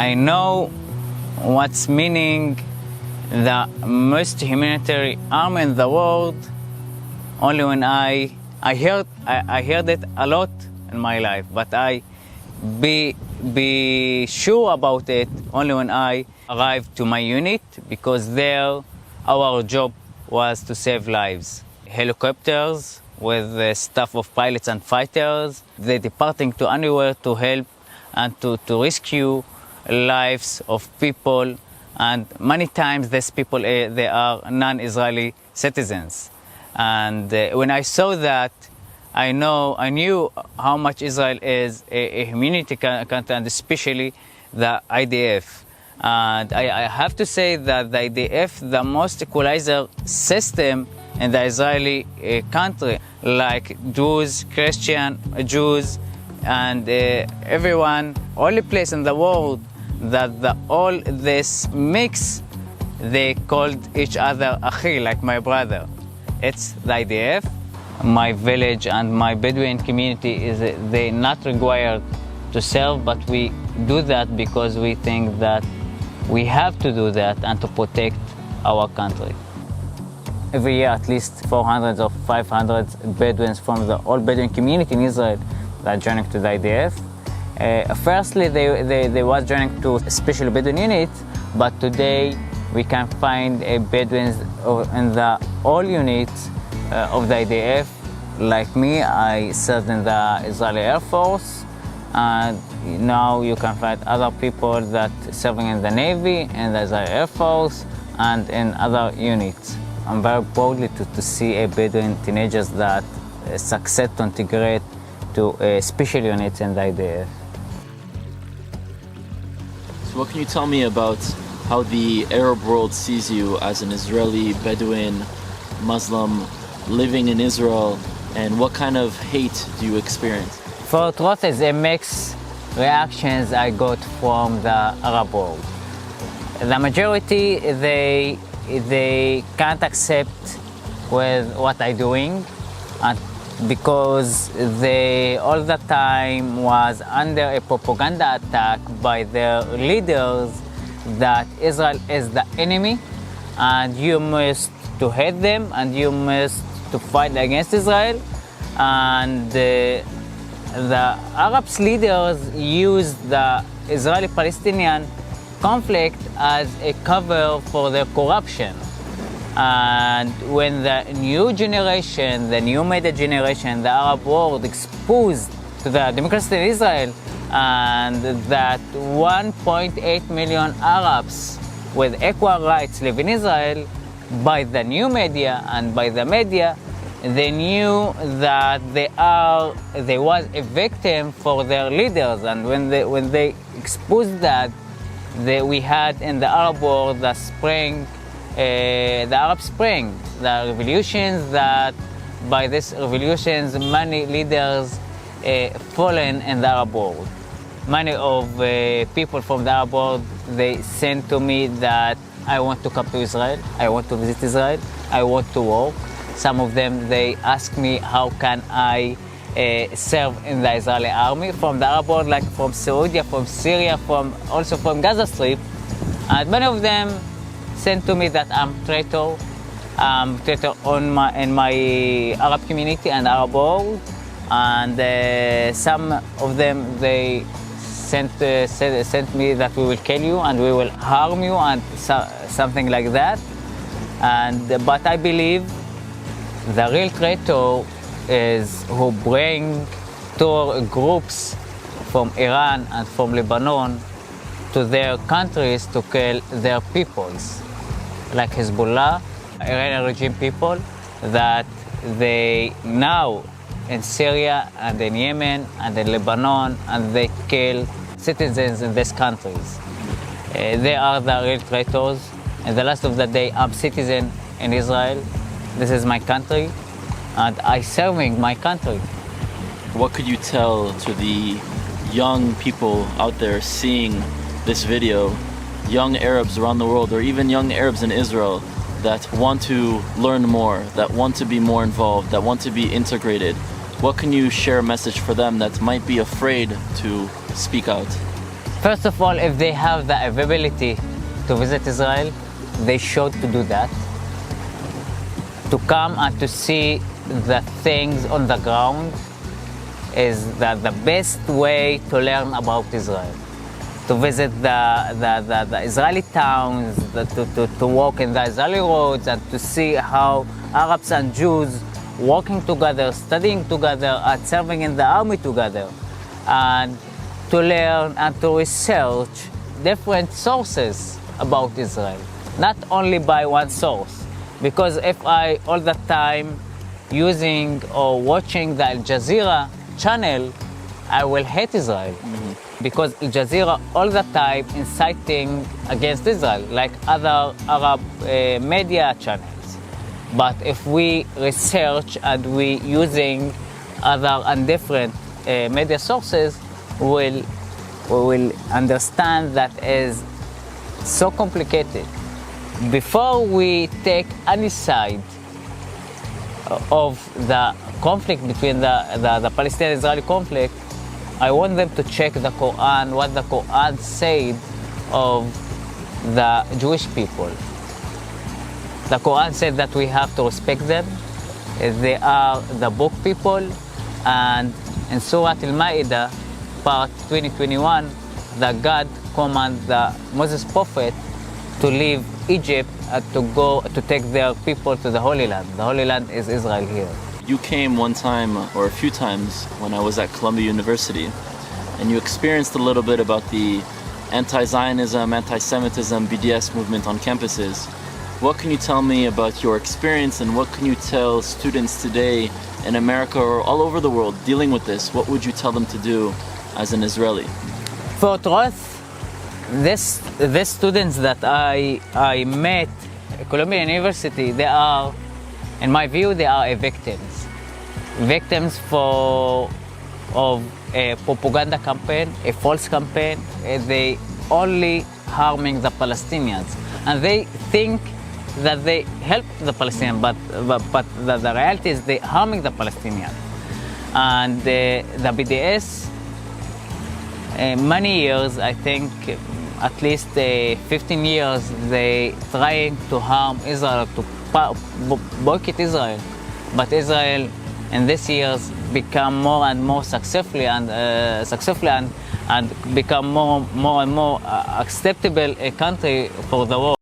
I know what's meaning the most humanitarian army in the world only when I heard it a lot in my life, but I be sure about it only when I arrived to my unit, because there our job was to save lives. Helicopters with the staff of pilots and fighters, they departing to anywhere to help and to rescue lives of people, and many times these people they are non-Israeli citizens. And when I saw that, I knew how much Israel is a humanity country, and especially the IDF. And I have to say that the IDF, the most equalizer system in the Israeli country, like Jews, Christian, Jews, and everyone, only place in the world that all this mix, they called each other Achi, like my brother. It's the IDF. My village and my Bedouin community they not required to serve, but we do that because we think that we have to do that and to protect our country. Every year, at least 400 or 500 Bedouins from the whole Bedouin community in Israel that are joining to the IDF. Firstly, they was joining to a special Bedouin unit, but today we can find Bedouins in the all units of the IDF. Like me, I served in the Israeli Air Force, and now you can find other people that serving in the Navy, in the Israeli Air Force, and in other units. I'm very proud to see a Bedouin teenagers that succeed to integrate to special units in the IDF. So what can you tell me about how the Arab world sees you as an Israeli, Bedouin, Muslim, living in Israel, and what kind of hate do you experience? For truth, it's a mixed reactions I got from the Arab world. The majority, they can't accept with what I'm doing, and because they all the time was under a propaganda attack by their leaders that Israel is the enemy and you must to hate them and you must to fight against Israel. And the Arab leaders used the Israeli-Palestinian conflict as a cover for their corruption. And when the new generation, the new media generation, the Arab world exposed to the democracy in Israel, and that 1.8 million Arabs with equal rights live in Israel, by the new media and by the media, they knew that they was a victim for their leaders. And when they exposed that, we had in the Arab world the Arab Spring, the revolutions that by these revolutions many leaders fallen in the Arab world. Many of people from the Arab world, they sent to me that I want to come to Israel, I want to visit Israel, I want to work. Some of them, they ask me how can I serve in the Israeli army from the Arab world, like from Saudi, from Syria, also from Gaza Strip. And many of them sent to me that I'm traitor in my Arab community and Arab world. And some of them, they sent me that we will kill you and we will harm you and something like that. But I believe the real traitor is who bring terror groups from Iran and from Lebanon to their countries to kill their peoples, like Hezbollah, Iranian regime people, that they now in Syria and in Yemen and in Lebanon, and they kill citizens in these countries. They are the real traitors. And the last of the day, I'm citizen in Israel. This is my country, and I serving my country. What could you tell to the young people out there seeing this video, young Arabs around the world, or even young Arabs in Israel that want to learn more, that want to be more involved, that want to be integrated? What can you share a message for them that might be afraid to speak out? First of all, if they have the ability to visit Israel, they should to do that. To come and to see the things on the ground is the best way to learn about Israel. To visit the Israeli towns, to walk in the Israeli roads, and to see how Arabs and Jews working together, studying together, and serving in the army together, and to learn and to research different sources about Israel, not only by one source. Because if I all the time using or watching the Al Jazeera channel, I will hate Israel. Because Al Jazeera all the time inciting against Israel, like other Arab media channels. But if we research and we using other and different media sources, we will understand that is so complicated. Before we take any side of the conflict between the Palestinian-Israeli conflict, I want them to check the Quran, what the Quran said of the Jewish people. The Quran said that we have to respect them. They are the book people, and in Surah Al-Ma'idah, part 2021, that God commands the Moses prophet to leave Egypt and to go to take their people to the Holy Land. The Holy Land is Israel here. You came one time or a few times when I was at Columbia University, and you experienced a little bit about the anti-Zionism, anti-Semitism, BDS movement on campuses. What can you tell me about your experience, and what can you tell students today in America or all over the world dealing with this? What would you tell them to do as an Israeli? For truth, these students that I met at Columbia University, they are, in my view, they are victims. Victims of a propaganda campaign, a false campaign. They only harming the Palestinians, and they think that they help the Palestinians, but the reality is they harming the Palestinians. And the BDS, many years, I think at least 15 years, they trying to harm Israel, to boycott Israel. But Israel in these years become more and more successfully and become more and more acceptable a country for the world.